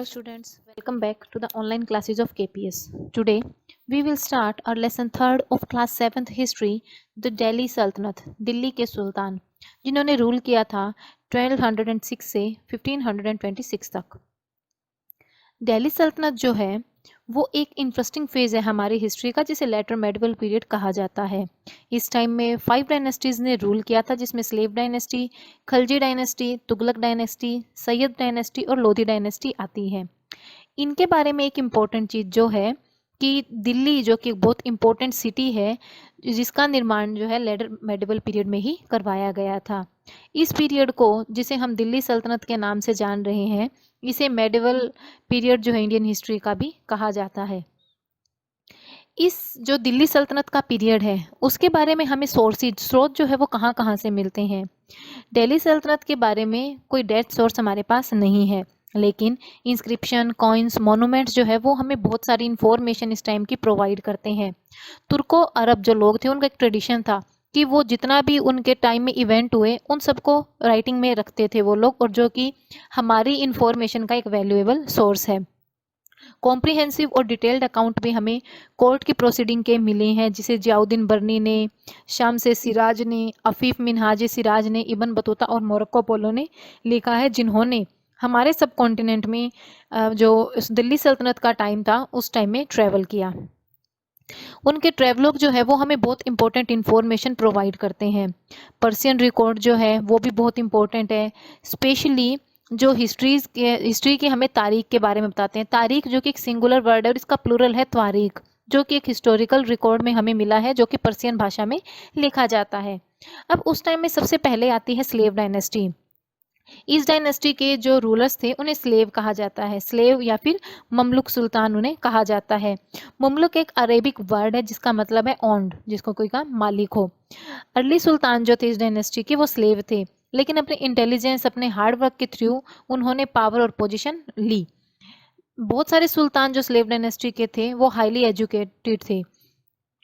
students, welcome back to the online classes of KPS. Today we will start our lesson 3rd of class 7th history, the Delhi Sultanate, Delhi के सुल्तान जिन्होंने rule किया था 1206 से 1526 तक। दिल्ली सल्तनत जो है वो एक इंटरेस्टिंग फेज है हमारी हिस्ट्री का, जिसे लेटर मेडिवल पीरियड कहा जाता है। इस टाइम में 5 डायनेस्टीज ने रूल किया था, जिसमें slave dynasty, Khalji dynasty, Tughlaq dynasty, Syed dynasty और लोधी डायनेस्टी आती है। इनके बारे में एक इम्पोर्टेंट चीज़ जो है कि दिल्ली जो कि बहुत इम्पोर्टेंट सिटी है, जिसका निर्माण जो है लेटर मेडिवल पीरियड में ही करवाया गया था। इस पीरियड को, जिसे हम दिल्ली सल्तनत के नाम से जान रहे हैं, इसे मेडिवल पीरियड जो है इंडियन हिस्ट्री का भी कहा जाता है। इस जो दिल्ली सल्तनत का पीरियड है उसके बारे में हमें स्रोत जो है वो कहाँ कहाँ से मिलते हैं। दिल्ली सल्तनत के बारे में कोई डेट सोर्स हमारे पास नहीं है, लेकिन इंस्क्रिप्शन, कॉइन्स, मोनूमेंट्स जो है वो हमें बहुत सारी इंफॉर्मेशन इस टाइम की प्रोवाइड करते हैं। तुर्को अरब जो लोग थे उनका एक ट्रेडिशन था कि वो जितना भी उनके टाइम में इवेंट हुए उन सबको राइटिंग में रखते थे वो लोग, और जो कि हमारी इंफॉर्मेशन का एक वैल्यूएबल सोर्स है। कॉम्प्रिहेंसिव और डिटेल्ड अकाउंट भी हमें कोर्ट की प्रोसीडिंग के मिले हैं, जिसे जियाउद्दीन बर्नी ने, शाम्स सिराज ने, अफीफ मिनहाज सिराज ने, इब्न बतूता और मोरक्को पोलो ने लिखा है, जिन्होंने हमारे सब कॉन्टिनेंट में जो दिल्ली सल्तनत का टाइम था उस टाइम में ट्रैवल किया। उनके ट्रैवलॉग जो है वो हमें बहुत इंपॉर्टेंट इन्फॉर्मेशन प्रोवाइड करते हैं। पर्शियन रिकॉर्ड जो है वो भी बहुत इंपॉर्टेंट है, स्पेशली जो हिस्ट्री की हमें तारीख के बारे में बताते हैं। तारीख जो कि एक सिंगुलर वर्ड है और इसका प्लूरल है त्वारीख, जो कि एक हिस्टोरिकल रिकॉर्ड में हमें मिला है, जो कि पर्शियन भाषा में लिखा जाता है। अब उस टाइम में सबसे पहले आती है स्लेव डायनेस्टी। इस डायनेस्टी के जो रूलर्स थे उन्हें स्लेव कहा जाता है, स्लेव या फिर ममलुक सुल्तान उन्हें कहा जाता है। ममलुक एक अरेबिक वर्ड है जिसका मतलब है ओन्ड, जिसको कोई का मालिक हो। अर्ली सुल्तान जो थे इस डायनेस्टी के वो स्लेव थे, लेकिन अपने इंटेलिजेंस, अपने हार्ड वर्क के थ्रू उन्होंने पावर और पोजीशन ली। बहुत सारे सुल्तान जो स्लेव डायनेस्टी के थे वो हाईली एजुकेटेड थे,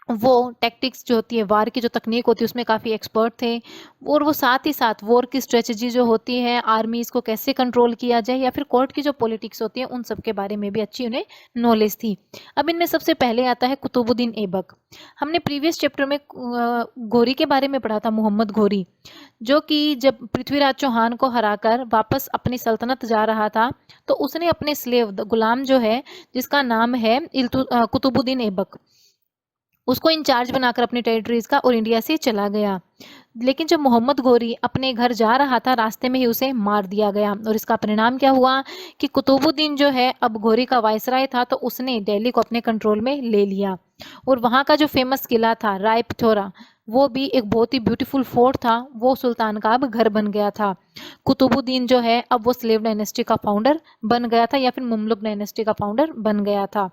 वो टैक्टिक्स जो होती है, वार की जो तकनीक होती है उसमें काफ़ी एक्सपर्ट थे, और वो साथ ही साथ वॉर की स्ट्रेटजी जो होती है, आर्मीज़ को कैसे कंट्रोल किया जाए, या फिर कोर्ट की जो पॉलिटिक्स होती है, उन सब के बारे में भी अच्छी उन्हें नॉलेज थी। अब इनमें सबसे पहले आता है कुतुबुद्दीन ऐबक। हमने प्रीवियस चैप्टर में घोरी के बारे में पढ़ा था, मोहम्मद घोरी, जो कि जब पृथ्वीराज चौहान को हराकर वापस अपनी सल्तनत जा रहा था तो उसने अपने स्लेव गुलाम जो है, जिसका नाम है कुतुबुद्दीन ऐबक, उसको इंचार्ज बनाकर अपनी टेरिटरीज का और इंडिया से चला गया। लेकिन जब मोहम्मद घोरी अपने घर जा रहा था, रास्ते में ही उसे मार दिया गया, और इसका परिणाम क्या हुआ कि कुतुबुद्दीन जो है अब घोरी का वायसराय था, तो उसने दिल्ली को अपने कंट्रोल में ले लिया, और वहाँ का जो फेमस किला था राय पिथौरा, वो भी एक बहुत ही ब्यूटीफुल फोर्ट था, वो सुल्तान का अब घर बन गया था। कुतुबुद्दीन जो है अब वो स्लेव डायनेस्टी का फाउंडर बन गया था, या फिर मुमलुक डायनेस्टी का फाउंडर बन गया था,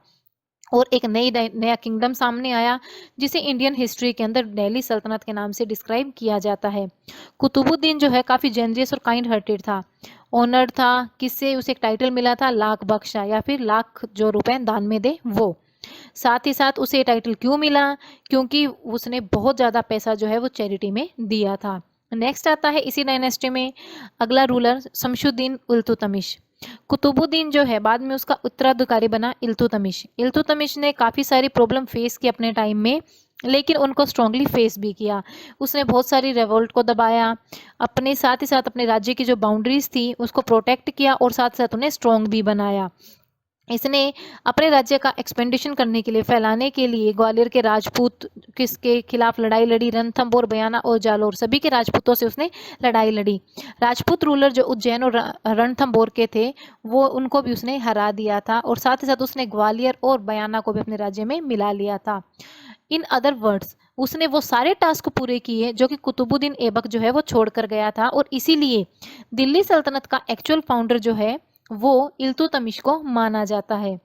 और एक नया किंगडम सामने आया, जिसे इंडियन हिस्ट्री के अंदर दिल्ली सल्तनत के नाम से डिस्क्राइब किया जाता है। कुतुबुद्दीन जो है काफ़ी जेनरियस और काइंड हार्टेड था, ऑनर्ड था, किससे उसे एक टाइटल मिला था, लाख बख्शा, या फिर लाख जो रुपए दान में दे वो। साथ ही साथ उसे टाइटल क्यों मिला, क्योंकि उसने बहुत ज़्यादा पैसा जो है वो चैरिटी में दिया था। नेक्स्ट आता है इसी डायनेस्टी में अगला रूलर शमशुद्दीन इल्तुतमिश। कुतुबुद्दीन जो है बाद में उसका उत्तराधिकारी बना इल्तुतमिश। इल्तुतमिश ने काफ़ी सारी प्रॉब्लम फेस की अपने टाइम में, लेकिन उनको स्ट्रांगली फेस भी किया। उसने बहुत सारी रेवोल्ट को दबाया, अपने साथ ही साथ अपने राज्य की जो बाउंड्रीज थी उसको प्रोटेक्ट किया, और साथ साथ उन्हें स्ट्रॉन्ग भी बनाया। इसने अपने राज्य का एक्सपेंडिशन करने के लिए, फैलाने के लिए ग्वालियर के राजपूत किसके खिलाफ लड़ाई लड़ी, रणथंभौर, बयाना और जालौर, सभी के राजपूतों से उसने लड़ाई लड़ी। राजपूत रूलर जो उज्जैन और रणथंभौर के थे वो उनको भी उसने हरा दिया था, और साथ ही साथ उसने ग्वालियर और बयाना को भी अपने राज्य में मिला लिया था। इन अदर वर्ड्स उसने वो सारे टास्क पूरे किए जो कि कुतुबुद्दीन ऐबक जो है वो छोड़ कर गया था, और इसीलिए दिल्ली सल्तनत का एक्चुअल फाउंडर जो है वो इल्तुतमिश को माना जाता है।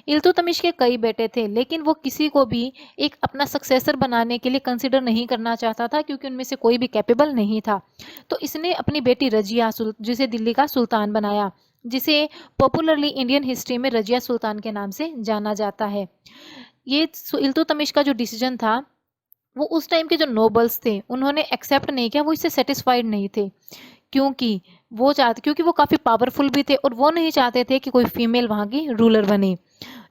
इल्तुतमिश के कई बेटे थे, लेकिन वो किसी को भी एक अपना सक्सेसर बनाने के लिए कंसिडर नहीं करना चाहता था, क्योंकि उनमें से कोई भी कैपेबल नहीं था। तो इसने अपनी बेटी रजिया, जिसे दिल्ली का सुल्तान बनाया, जिसे पॉपुलरली इंडियन हिस्ट्री में रजिया सुल्तान के नाम से जाना जाता है। ये इल्तुतमिश का जो डिसीजन था वो उस टाइम के जो नोबल्स थे उन्होंने एक्सेप्ट नहीं किया, वो इससे सेटिस्फाइड नहीं थे, क्योंकि वो काफ़ी पावरफुल भी थे और वो नहीं चाहते थे कि कोई फीमेल वहाँ की रूलर बने।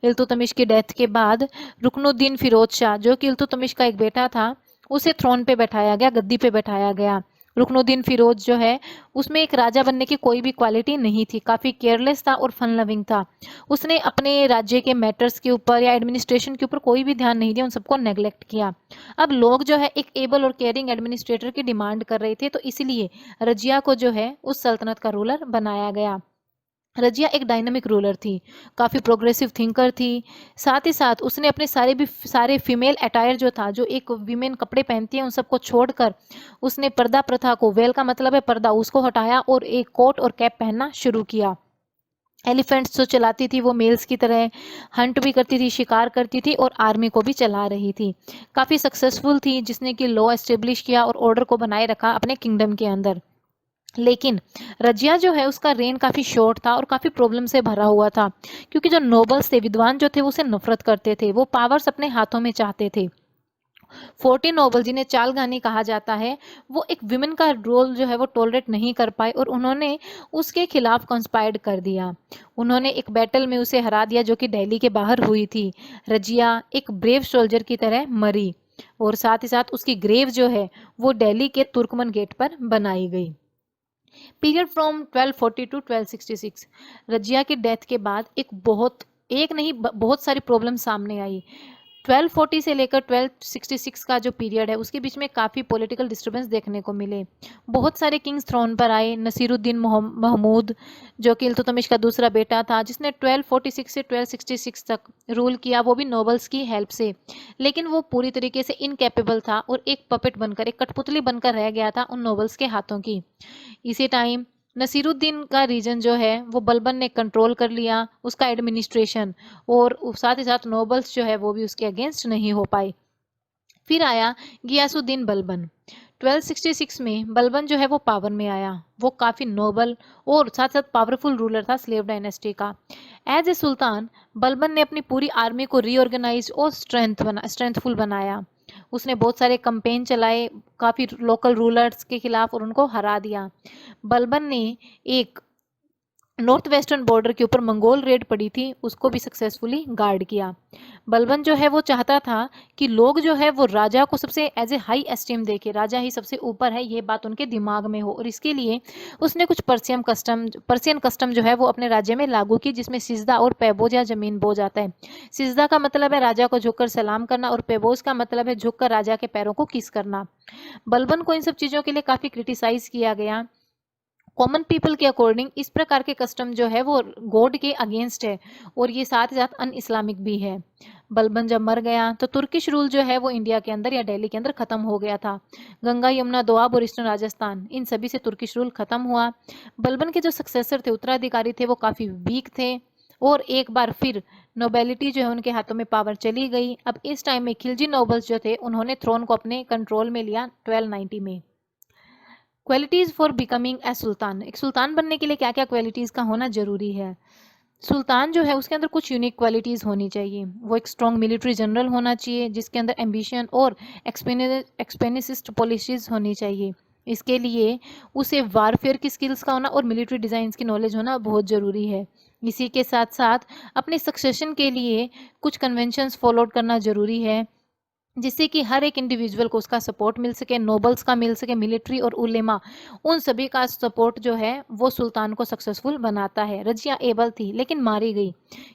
इल्तुतमिश की डेथ के बाद रुकनुद्दीन फिरोज शाह, जो कि इल्तुतमिश का एक बेटा था, उसे थ्रोन पे बैठाया गया, गद्दी पे बैठाया गया। रुकनुद्दीन फिरोज जो है, उसमें एक राजा बनने की कोई भी क्वालिटी नहीं थी, काफ़ी केयरलेस था और फन लविंग था। उसने अपने राज्य के मैटर्स के ऊपर या एडमिनिस्ट्रेशन के ऊपर कोई भी ध्यान नहीं दिया, उन सबको नेग्लेक्ट किया। अब लोग जो है एक एबल और केयरिंग एडमिनिस्ट्रेटर की डिमांड कर रहे थे, तो इसलिए रजिया को जो है उस सल्तनत का रूलर बनाया गया। रजिया एक डायनामिक रूलर थी, काफ़ी प्रोग्रेसिव थिंकर थी। साथ ही साथ उसने अपने सारे फीमेल अटायर जो था, जो एक वीमेन कपड़े पहनती है, उन सबको छोड़कर उसने पर्दा प्रथा को, वेल का मतलब है पर्दा, उसको हटाया और एक कोट और कैप पहनना शुरू किया। एलिफेंट्स जो चलाती थी वो मेल्स की तरह हंट भी करती थी, शिकार करती थी और आर्मी को भी चला रही थी। काफ़ी सक्सेसफुल थी, जिसने कि लॉ एस्टेब्लिश किया और ऑर्डर को बनाए रखा अपने किंगडम के अंदर। लेकिन रजिया जो है उसका रेन काफ़ी शॉर्ट था और काफ़ी प्रॉब्लम से भरा हुआ था, क्योंकि जो नोबल्स थे, विद्वान जो थे, वो उसे नफरत करते थे, वो पावर्स अपने हाथों में चाहते थे। 14 नोबल, जिन्हें चालगानी कहा जाता है, वो एक विमेन का रोल जो है वो टॉलरेट नहीं कर पाए और उन्होंने उसके खिलाफ कंस्पायर्ड कर दिया। उन्होंने एक बैटल में उसे हरा दिया, जो कि दिल्ली के बाहर हुई थी। रजिया एक ब्रेव सोल्जर की तरह मरी और साथ ही साथ उसकी ग्रेव जो है वो दिल्ली के तुर्कमन गेट पर बनाई गई। पीरियड फ्रॉम 1240 टू 1266, रजिया की डेथ के बाद बहुत सारी प्रॉब्लम सामने आई। 1240 से लेकर 1266 का जो पीरियड है, उसके बीच में काफ़ी पॉलिटिकल डिस्टर्बेंस देखने को मिले। बहुत सारे किंग्स थ्रोन पर आए। नसीरुद्दीन महमूद, जो कि इल्तुतमिश का दूसरा बेटा था, जिसने 1246 से 1266 तक रूल किया, वो भी नोबल्स की हेल्प से। लेकिन वो पूरी तरीके से इनकेपेबल था और एक पपेट बनकर, एक कठपुतली बनकर रह गया था उन नोबल्स के हाथों की। इसी टाइम नसीरुद्दीन का रीजन जो है वो बलबन ने कंट्रोल कर लिया, उसका एडमिनिस्ट्रेशन, और साथ ही साथ नोबल्स जो है वो भी उसके अगेंस्ट नहीं हो पाए। फिर आया गियासुद्दीन बलबन। 1266 में बलबन जो है वो पावर में आया। वो काफ़ी नोबल और साथ साथ पावरफुल रूलर था स्लेव डायनेस्टी का। एज ए सुल्तान, बलबन ने अपनी पूरी आर्मी को रीऑर्गेनाइज और स्ट्रेंथफुल बनाया। उसने बहुत सारे कैंपेन चलाए काफ़ी लोकल रूलर्स के खिलाफ और उनको हरा दिया। बलबन ने एक नॉर्थ वेस्टर्न बॉर्डर के ऊपर मंगोल रेड पड़ी थी, उसको भी सक्सेसफुली गार्ड किया। बलबन जो है वो चाहता था कि लोग जो है वो राजा को सबसे एज ए हाई एस्टीम देखे, राजा ही सबसे ऊपर है, ये बात उनके दिमाग में हो, और इसके लिए उसने कुछ पर्सियन कस्टम जो है वो अपने राज्य में लागू की, जिसमें सिजदा और पेबोज या जमीन बोझ आता है। सिजदा का मतलब है राजा को झुककर सलाम करना और पेबोज का मतलब है झुककर राजा के पैरों को किस करना। बलबन को इन सब चीज़ों के लिए काफ़ी क्रिटिसाइज किया गया। कॉमन पीपल के अकॉर्डिंग इस प्रकार के कस्टम जो है वो गॉड के अगेंस्ट है और ये साथ ही साथ अन इस्लामिक भी है। बलबन जब मर गया तो तुर्किश रूल जो है वो इंडिया के अंदर या दिल्ली के अंदर खत्म हो गया था। गंगा, यमुना, दोआब और ईस्टर्न राजस्थान, इन सभी से तुर्किश रूल खत्म हुआ। बलबन के जो सक्सेसर थे, उत्तराधिकारी थे, वो काफ़ी वीक थे और एक बार फिर नोबेलिटी जो है उनके हाथों में पावर चली गई। अब इस टाइम में खिलजी नोबल्स जो थे, उन्होंने थ्रोन को अपने कंट्रोल में लिया 1290 में। क्वालिटीज़ फॉर बिकमिंग ए सुल्तान, एक सुल्तान बनने के लिए क्या क्या क्वालिटीज़ का होना जरूरी है। सुल्तान जो है उसके अंदर कुछ यूनिक क्वालिटीज़ होनी चाहिए। वो एक स्ट्रॉन्ग मिलिट्री जनरल होना चाहिए, जिसके अंदर एम्बिशन और एक्सपेनिसिस्ट पॉलिसीज होनी चाहिए। इसके लिए उसे वारफेयर की स्किल्स का होना और मिलिट्री डिज़ाइंस की नॉलेज होना बहुत ज़रूरी है। इसी के साथ साथ अपने सक्सेशन के लिए कुछ कन्वेंशंस फॉलो करना ज़रूरी है, जिससे कि हर एक इंडिविजुअल को उसका सपोर्ट मिल सके, नोबल्स का मिल सके, मिलिट्री और उलेमा, उन सभी का सपोर्ट जो है वो सुल्तान को सक्सेसफुल बनाता है। रजिया एबल थी लेकिन मारी गई,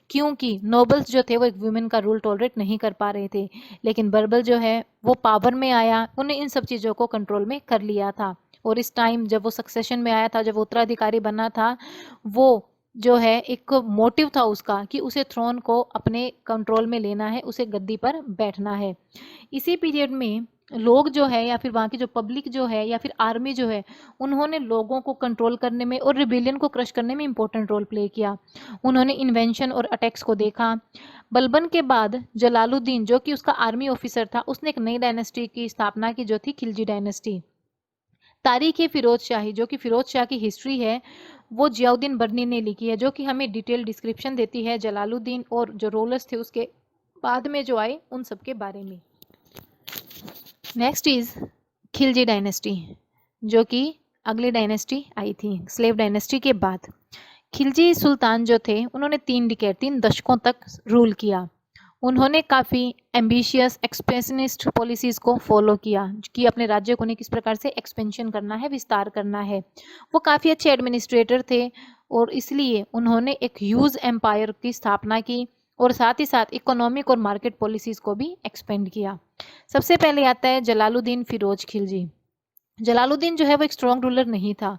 क्योंकि नोबल्स जो थे वो एक वुमेन का रूल टॉलरेट नहीं कर पा रहे थे। लेकिन बर्बल जो है वो पावर में आया, उन्हें इन सब चीज़ों को कंट्रोल में कर लिया था। और इस टाइम जब वो सक्सेशन में आया था, जब वो उत्तराधिकारी बना था, वो जो है एक मोटिव था उसका कि उसे थ्रोन को अपने कंट्रोल में लेना है, उसे गद्दी पर बैठना है। इसी पीरियड में लोग जो है या फिर वहाँ की जो पब्लिक जो है या फिर आर्मी जो है, उन्होंने लोगों को कंट्रोल करने में और रिबेलियन को क्रश करने में इंपॉर्टेंट रोल प्ले किया। उन्होंने इन्वेंशन और अटैक्स को देखा। बलबन के बाद जलालुद्दीन, जो कि उसका आर्मी ऑफिसर था, उसने एक नई डायनेस्टी की स्थापना की, जो थी खिलजी डायनेस्टी। तारीख फिरोज शाही, जो कि फिरोज शाह की हिस्ट्री है, वो जियाउद्दीन बर्नी ने लिखी है, जो कि हमें डिटेल डिस्क्रिप्शन देती है जलालुद्दीन और जो रोलर्स थे उसके बाद में जो आए उन सब के बारे में। नेक्स्ट इज खिलजी डायनेस्टी, जो कि अगली डायनेस्टी आई थी स्लेव डायनेस्टी के बाद। खिलजी सुल्तान जो थे उन्होंने 3 दशकों तक रूल किया। उन्होंने काफ़ी एम्बिशियस एक्सपेंशनिस्ट पॉलिसीज़ को फॉलो किया कि अपने राज्य को उन्हें किस प्रकार से एक्सपेंशन करना है, विस्तार करना है। वो काफ़ी अच्छे एडमिनिस्ट्रेटर थे और इसलिए उन्होंने एक ह्यूज एम्पायर की स्थापना की और साथ ही साथ इकोनॉमिक और मार्केट पॉलिसीज़ को भी एक्सपेंड किया। सबसे पहले आता है जलालुद्दीन फिरोज खिलजी। जलालुद्दीन जो है वो एक स्ट्रॉन्ग रूलर नहीं था,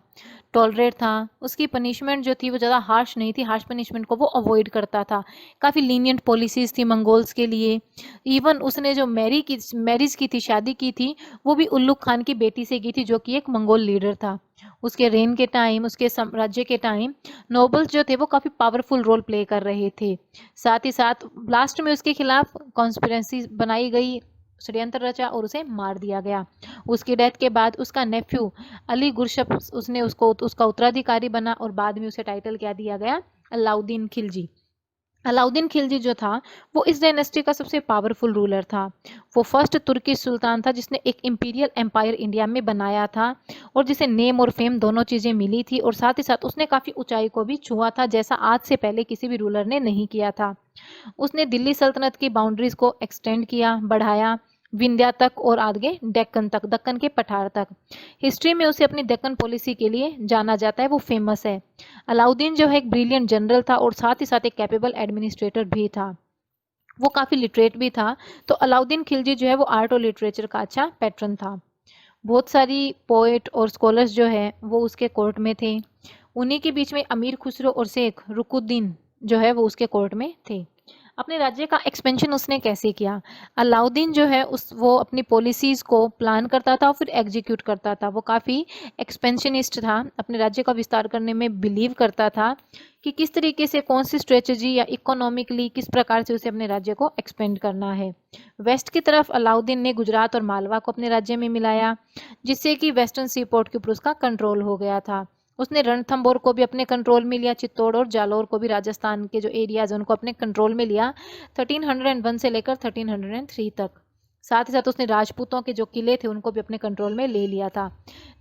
टॉलरेट था। उसकी पनिशमेंट जो थी वो ज़्यादा हार्श नहीं थी, हार्श पनिशमेंट को वो अवॉइड करता था। काफ़ी लीनियंट पॉलिसीज़ थी मंगोल्स के लिए। इवन उसने जो मैरिज की थी, शादी की थी, वो भी उल्लुग खान की बेटी से की थी जो कि एक मंगोल लीडर था। उसके रेन के टाइम, उसके साम्राज्य के टाइम नोबल्स जो थे वो काफ़ी पावरफुल रोल प्ले कर रहे थे। साथ ही साथ लास्ट में उसके खिलाफ कॉन्स्पिरेसी बनाई गई, षड्यंत्र रचा और उसे मार दिया गया। उसकी डेथ के बाद उसका नेफ्यू अली गुरशप उसने उसका उत्तराधिकारी बना और बाद में उसे टाइटल क्या दिया गया, अलाउद्दीन खिलजी। अलाउद्दीन खिलजी जो था वो इस डायनेस्टी का सबसे पावरफुल रूलर था। वो फर्स्ट तुर्की सुल्तान था जिसने एक इंपीरियल एम्पायर इंडिया में बनाया था और जिसे नेम और फेम दोनों चीज़ें मिली थी और साथ ही साथ उसने काफ़ी ऊंचाई को भी छुआ था जैसा आज से पहले किसी भी रूलर ने नहीं किया था। उसने दिल्ली सल्तनत की बाउंड्रीज को एक्सटेंड किया, बढ़ाया, विंध्या तक और आगे डेक्कन तक, दक्कन के पठार तक। हिस्ट्री में उसे अपनी डेक्कन पॉलिसी के लिए जाना जाता है, वो फेमस है। अलाउद्दीन जो है एक ब्रिलियंट जनरल था और साथ ही साथ एक कैपेबल एडमिनिस्ट्रेटर भी था। वो काफ़ी लिटरेट भी था। तो अलाउद्दीन खिलजी जो है वो आर्ट और लिटरेचर का अच्छा पैट्रन था। बहुत सारी पोएट और स्कॉलर्स जो है वो उसके कोर्ट में थे। उन्हीं के बीच में अमीर खुसरो और शेख रुकुद्दीन जो है वो उसके कोर्ट में थे। अपने राज्य का एक्सपेंशन उसने कैसे किया? अलाउद्दीन जो है वो अपनी पॉलिसीज़ को प्लान करता था और फिर एग्जीक्यूट करता था। वो काफ़ी एक्सपेंशनिस्ट था, अपने राज्य का विस्तार करने में बिलीव करता था कि किस तरीके से कौन सी स्ट्रेटजी या इकोनॉमिकली किस प्रकार से उसे अपने राज्य को एक्सपेंड करना है। वेस्ट की तरफ अलाउद्दीन ने गुजरात और मालवा को अपने राज्य में मिलाया जिससे कि वेस्टर्न सी पोर्ट के ऊपर उसका कंट्रोल हो गया था। उसने रणथंभौर को भी अपने कंट्रोल में लिया, चित्तौड़ और जालौर को भी, राजस्थान के जो एरियाज हैं उनको अपने कंट्रोल में लिया 1301 से लेकर 1303 तक। साथ ही साथ उसने राजपूतों के जो किले थे उनको भी अपने कंट्रोल में ले लिया था।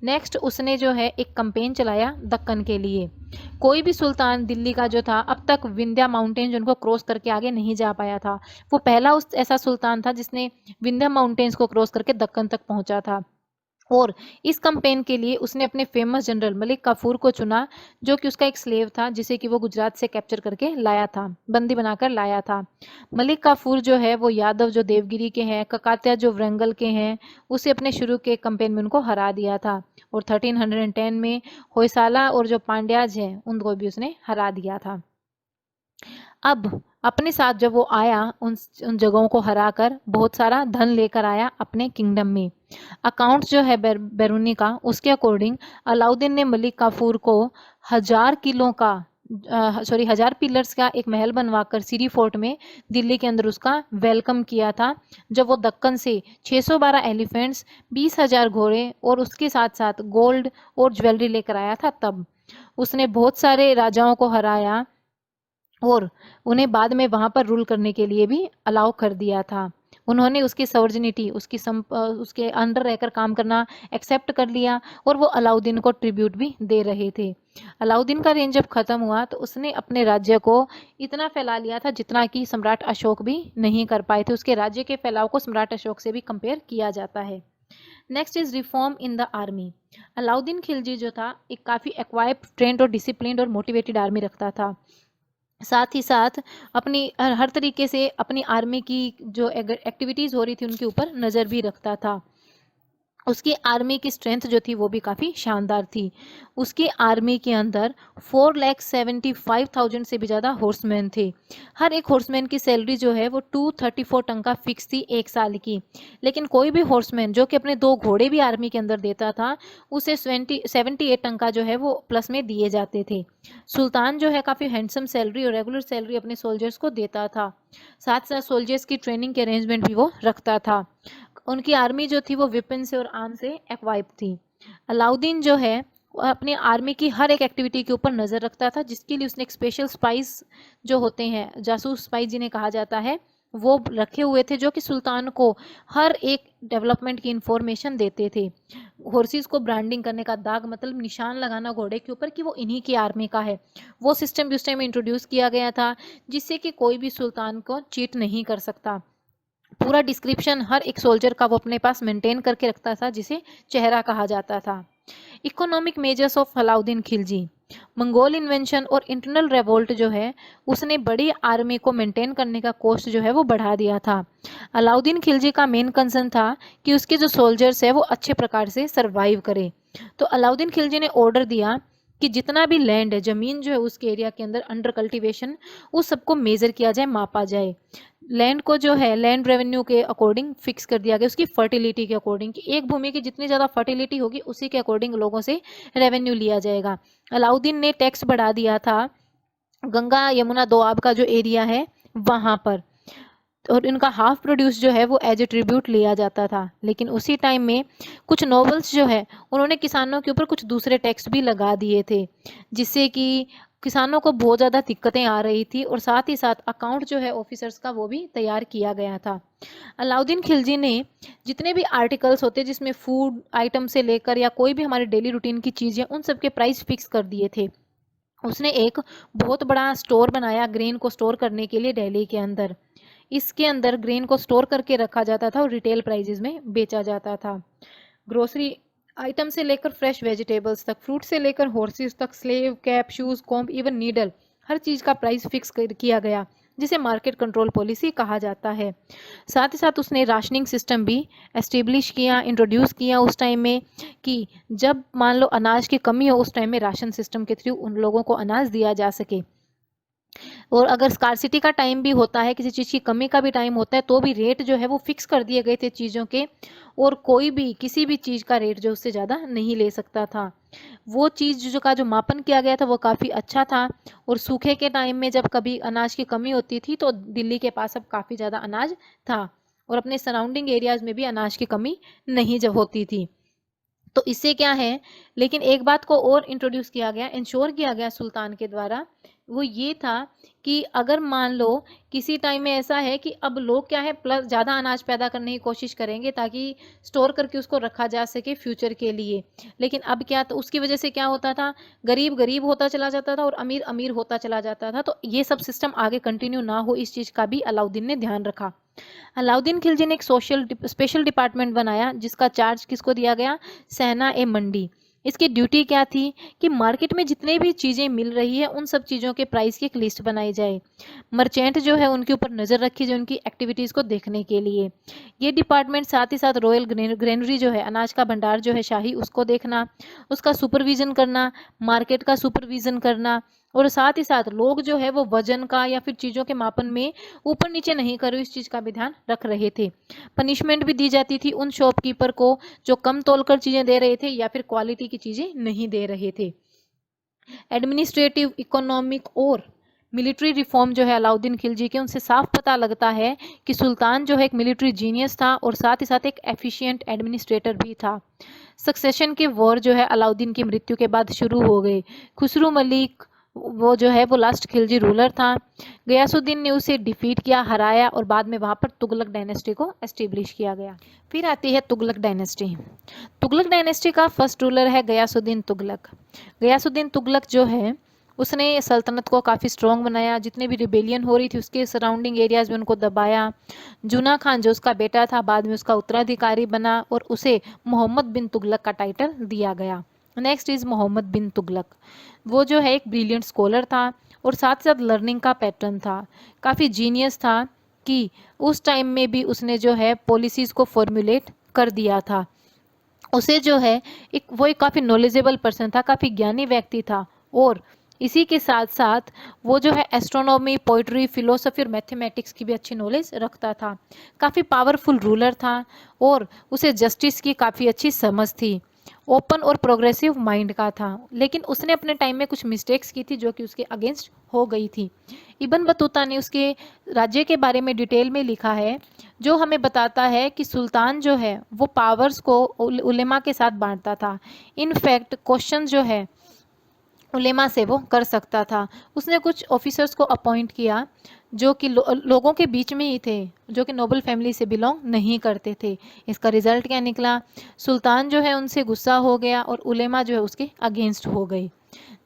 नेक्स्ट उसने जो है एक कैंपेन चलाया दक्कन के लिए। कोई भी सुल्तान दिल्ली का जो था अब तक विंध्या माउंटेन्स उनको क्रॉस करके आगे नहीं जा पाया था। वो पहला उस ऐसा सुल्तान था जिसने विंध्या माउंटेन्स को क्रॉस करके दक्कन तक पहुंचा था। और इस कैंपेन के लिए उसने अपने फेमस जनरल मलिक काफूर को चुना जो कि उसका एक स्लेव था जिसे कि वो गुजरात से कैप्चर करके लाया था, बंदी बनाकर लाया था। मलिक काफूर जो है वो यादव जो देवगिरी के हैं, ककातिया जो वरंगल के हैं, उसे अपने शुरू के कैंपेन में उनको हरा दिया था। और 1310 में होयसाला और जो पांड्याज हैं उनको भी उसने हरा दिया था। अब अपने साथ जब वो आया उन जगहों को हराकर बहुत सारा धन लेकर आया अपने किंगडम में। अकाउंट्स जो है बैरूनी का, उसके अकॉर्डिंग अलाउद्दीन ने मलिक काफूर को 1000 पिलर्स का एक महल बनवाकर सिरी फोर्ट में दिल्ली के अंदर उसका वेलकम किया था। जब वो दक्कन से 612 एलिफेंट्स, 20,000 घोड़े और उसके साथ साथ गोल्ड और ज्वेलरी लेकर आया था, तब उसने बहुत सारे राजाओं को हराया और उन्हें बाद में वहाँ पर रूल करने के लिए भी अलाउ कर दिया था। उन्होंने उसकी सॉवर्जिनिटी, उसके अंडर रहकर काम करना एक्सेप्ट कर लिया और वो अलाउद्दीन को ट्रिब्यूट भी दे रहे थे। अलाउद्दीन का रेंज जब ख़त्म हुआ तो उसने अपने राज्य को इतना फैला लिया था जितना कि सम्राट अशोक भी नहीं कर पाए थे। उसके राज्य के फैलाव को सम्राट अशोक से भी कंपेयर किया जाता है। Next is reform in the army. Alauddin Khilji जो था एक काफ़ी एक्वाइप्ड, ट्रेंड और डिसिप्लिन्ड और मोटिवेटेड आर्मी रखता था। साथ ही साथ अपनी हर तरीके से अपनी आर्मी की जो एक्टिविटीज़ हो रही थी उनके ऊपर नज़र भी रखता था। उसकी आर्मी की स्ट्रेंथ जो थी वो भी काफ़ी शानदार थी। उसकी आर्मी के अंदर 4,75,000 से भी ज़्यादा हॉर्समैन थे। हर एक हॉर्समैन की सैलरी जो है वो 234 टंका फिक्स थी एक साल की। लेकिन कोई भी हॉर्समैन जो कि अपने 2 घोड़े भी आर्मी के अंदर देता था उसे 78 टंका जो है वो प्लस में दिए जाते थे। सुल्तान जो है काफ़ी हैंडसम सैलरी और रेगुलर सैलरी अपने सोल्जर्स को देता था। साथ साथ सोल्जर्स की ट्रेनिंग के अरेंजमेंट भी वो रखता था। उनकी आर्मी जो थी वो वेपन से और आर्म से एक्वाइप थी। अलाउद्दीन जो है वो अपनी आर्मी की हर एक एक्टिविटी के ऊपर नज़र रखता था जिसके लिए उसने एक स्पेशल स्पाइस जो होते हैं, जासूस स्पाइस जिन्हें कहा जाता है, वो रखे हुए थे जो कि सुल्तान को हर एक डेवलपमेंट की इंफॉर्मेशन देते थे। हॉर्सेस को ब्रांडिंग करने का, दाग मतलब निशान लगाना घोड़े के ऊपर कि वो इन्हीं की आर्मी का है, वो सिस्टम भी उस टाइम इंट्रोड्यूस किया गया था, जिससे कि कोई भी सुल्तान को चीट नहीं कर सकता। पूरा डिस्क्रिप्शन हर एक सोल्जर का वो अपने पास मेंटेन करके रखता था, जिसे चेहरा कहा जाता था। Economic measures of Alauddin Khilji. Mongol invention और इंटरनल रेवोल्ट जो है, उसने बड़ी आर्मी को मेंटेन करने का कॉस्ट जो है वो बढ़ा दिया था। अलाउद्दीन खिलजी का मेन कंसर्न था कि उसके जो सोल्जर्स है वो अच्छे प्रकार से सरवाइव करे। तो अलाउद्दीन खिलजी ने ऑर्डर दिया कि जितना भी लैंड है, जमीन जो है उसके एरिया के अंदर अंडर कल्टीवेशन, उस सबको मेजर किया जाए, मापा जाए। लैंड को जो है लैंड रेवेन्यू के अकॉर्डिंग फिक्स कर दिया गया, उसकी फर्टिलिटी के अकॉर्डिंग, कि एक भूमि की जितनी ज़्यादा फर्टिलिटी होगी उसी के अकॉर्डिंग लोगों से रेवेन्यू लिया जाएगा। अलाउद्दीन ने टैक्स बढ़ा दिया था गंगा यमुना दोआब का जो एरिया है वहाँ पर, और इनका हाफ प्रोड्यूस जो है वो एज ए ट्रिब्यूट लिया जाता था। लेकिन उसी टाइम में कुछ नोबल्स जो है उन्होंने किसानों के ऊपर कुछ दूसरे टैक्स भी लगा दिए थे, जिससे कि किसानों को बहुत ज़्यादा दिक्कतें आ रही थी, और साथ ही साथ अकाउंट जो है ऑफिसर्स का वो भी तैयार किया गया था। अलाउद्दीन खिलजी ने जितने भी आर्टिकल्स होते जिसमें फूड आइटम से लेकर या कोई भी हमारे डेली रूटीन की चीज़ें, उन सब के प्राइस फिक्स कर दिए थे। उसने एक बहुत बड़ा स्टोर बनाया ग्रेन को स्टोर करने के लिए दिल्ली के अंदर। इसके अंदर ग्रेन को स्टोर करके रखा जाता था और रिटेल प्राइजेस में बेचा जाता था। ग्रोसरी आइटम से लेकर फ्रेश वेजिटेबल्स तक, फ्रूट से लेकर हॉर्सेस तक, slave, cap, shoes, comb, even needle, हर चीज़ का प्राइस फिक्स किया गया, जिसे मार्केट कंट्रोल पॉलिसी कहा जाता है। साथ ही साथ उसने राशनिंग सिस्टम भी एस्टेब्लिश किया, इंट्रोड्यूस किया उस टाइम में, कि जब मान लो अनाज की कमी हो उस टाइम में राशन सिस्टम के थ्रू उन लोगों को अनाज दिया जा सके। और अगर स्कार्सिटी का टाइम भी होता है, किसी चीज़ की कमी का भी टाइम होता है, तो भी रेट जो है वो फिक्स कर दिए गए थे चीज़ों के, और कोई भी किसी भी चीज़ का रेट जो उससे ज़्यादा नहीं ले सकता था। वो चीज़ जो मापन किया गया था वो काफ़ी अच्छा था। और सूखे के टाइम में जब कभी अनाज की कमी होती थी तो दिल्ली के पास अब काफ़ी ज़्यादा अनाज था, और अपने सराउंडिंग एरियाज़ में भी अनाज की कमी नहीं जब होती थी। तो इससे क्या है, लेकिन एक बात को और इंट्रोड्यूस किया गया, इंश्योर किया गया सुल्तान के द्वारा, वो ये था कि अगर मान लो किसी टाइम में ऐसा है कि अब लोग क्या है प्लस ज़्यादा अनाज पैदा करने की कोशिश करेंगे ताकि स्टोर करके उसको रखा जा सके फ्यूचर के लिए। लेकिन अब क्या, तो उसकी वजह से क्या होता था, गरीब गरीब होता चला जाता था और अमीर अमीर होता चला जाता था। तो ये सब सिस्टम आगे कंटिन्यू ना हो, इस चीज़ का भी अलाउद्दीन ने ध्यान रखा। अलाउद्दीन खिलजी ने एक स्पेशल डिपार्टमेंट बनाया, जिसका चार्ज किसको दिया गया, सहना ए मंडी। इसकी ड्यूटी क्या थी कि मार्केट में जितने भी चीज़ें मिल रही है उन सब चीज़ों के प्राइस की एक लिस्ट बनाई जाए। मर्चेंट जो है उनके ऊपर नज़र रखी जाए उनकी एक्टिविटीज़ को देखने के लिए। ये डिपार्टमेंट साथ ही साथ रॉयल ग्रेनरी जो है, अनाज का भंडार जो है शाही, उसको देखना, उसका सुपरविज़न करना, मार्केट का सुपरविज़न करना, और साथ ही साथ लोग जो है वो वजन का या फिर चीज़ों के मापन में ऊपर नीचे नहीं करो, इस चीज़ का भी ध्यान रख रहे थे। पनिशमेंट भी दी जाती थी उन शॉपकीपर को जो कम तोलकर चीज़ें दे रहे थे या फिर क्वालिटी की चीज़ें नहीं दे रहे थे। एडमिनिस्ट्रेटिव, इकोनॉमिक और मिलिट्री रिफॉर्म जो है अलाउद्दीन खिलजी के, उनसे साफ पता लगता है कि सुल्तान जो है एक मिलिट्री जीनियस था और साथ ही साथ एक एफिशिएंट एडमिनिस्ट्रेटर भी था। सक्सेशन के वॉर जो है अलाउद्दीन की मृत्यु के बाद शुरू हो गए। खुसरू मलिक वो जो है वो लास्ट खिलजी रूलर था। गयासुद्दीन ने उसे डिफीट किया, हराया, और बाद में वहाँ पर तुगलक डायनेस्टी को एस्टेब्लिश किया गया। फिर आती है तुगलक डायनेस्टी। तुगलक डायनेस्टी का फर्स्ट रूलर है गयासुद्दीन तुगलक। गयासुद्दीन तुगलक जो है उसने सल्तनत को काफ़ी स्ट्रॉन्ग बनाया, जितने भी रिबेलियन हो रही थी उसके सराउंडिंग एरियाज़ में उनको दबाया। जूना खान जो उसका बेटा था बाद में उसका उत्तराधिकारी बना, और उसे मोहम्मद बिन तुगलक का टाइटल दिया गया। नेक्स्ट इज़ मोहम्मद बिन तुगलक। वो जो है एक ब्रिलियंट स्कॉलर था और साथ साथ लर्निंग का पैटर्न था, काफ़ी जीनियस था, कि उस टाइम में भी उसने जो है पॉलिसीज़ को फॉर्मुलेट कर दिया था। उसे जो है एक काफ़ी नॉलेजेबल पर्सन था, काफ़ी ज्ञानी व्यक्ति था, और इसी के साथ साथ वो जो है एस्ट्रोनॉमी, पोइट्री, फिलोसफी और मैथमेटिक्स की भी अच्छी नॉलेज रखता था। काफ़ी पावरफुल रूलर था और उसे जस्टिस की काफ़ी अच्छी समझ थी। ओपन और प्रोग्रेसिव माइंड का था, लेकिन उसने अपने टाइम में कुछ मिस्टेक्स की थी जो कि उसके अगेंस्ट हो गई थी। इब्न बतूता ने उसके राज्य के बारे में डिटेल में लिखा है, जो हमें बताता है कि सुल्तान जो है वो पावर्स को उलेमा के साथ बांटता था। इनफैक्ट क्वेश्चन जो है उलेमा से वो कर सकता था। उसने कुछ ऑफिसर्स को अपॉइंट किया जो कि लोगों के बीच में ही थे, जो कि नोबल फैमिली से बिलोंग नहीं करते थे। इसका रिजल्ट क्या निकला? सुल्तान जो है उनसे गुस्सा हो गया और उलेमा जो है उसके अगेंस्ट हो गई।